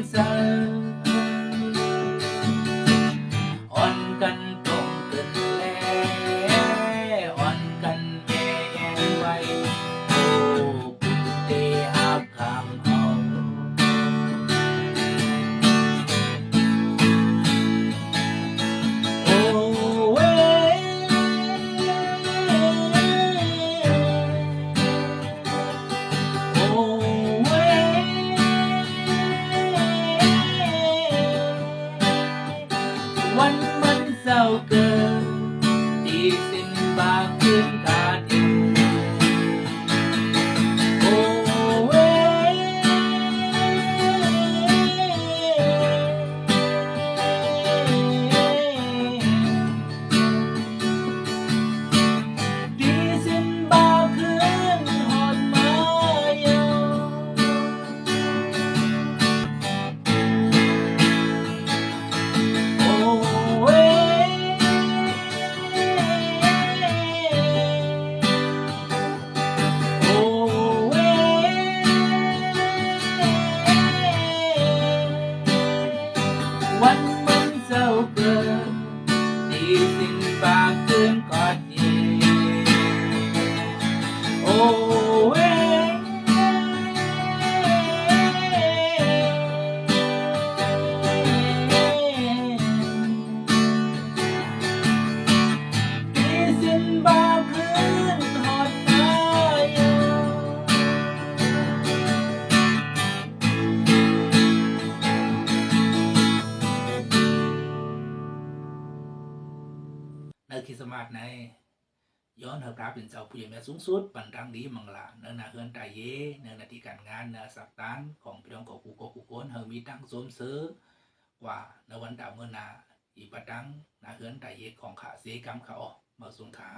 เซออ่อนกันตรงกันแลอ่อนกันแม่แยงไว้โอ้คุณเตหักคำเอาโอ้เว้ยโอ้เว้ยวันมันเศร้าเกินที่สิ้นบางคืนขาดเองโอ้เว้ยที่สิ้นบางคืนหอดมายังโอ้เว้ยโอ้เว้ยวันมันเศร้าเกินที่สิ้นบางคืนกอดเย็นโอ้เว้ยที่สิ้นบางคืนหอดมายังในคริสต์มาสในย้อนเฮากราเป็นเจ้าผู้ใหญ่แม่สูงสุดปันรังดีมังลาเนื้อนาเฮือนตายเยเนื้อนาที่การงานเนื้อสักตานของพี่น้องกูโกนเฮามีตั้งสมซื้อกว่าในวันดาวเมื่อนาอีปะตังนาเฮือนตายเยของขาเสกรรมเขาออกมาสูงขา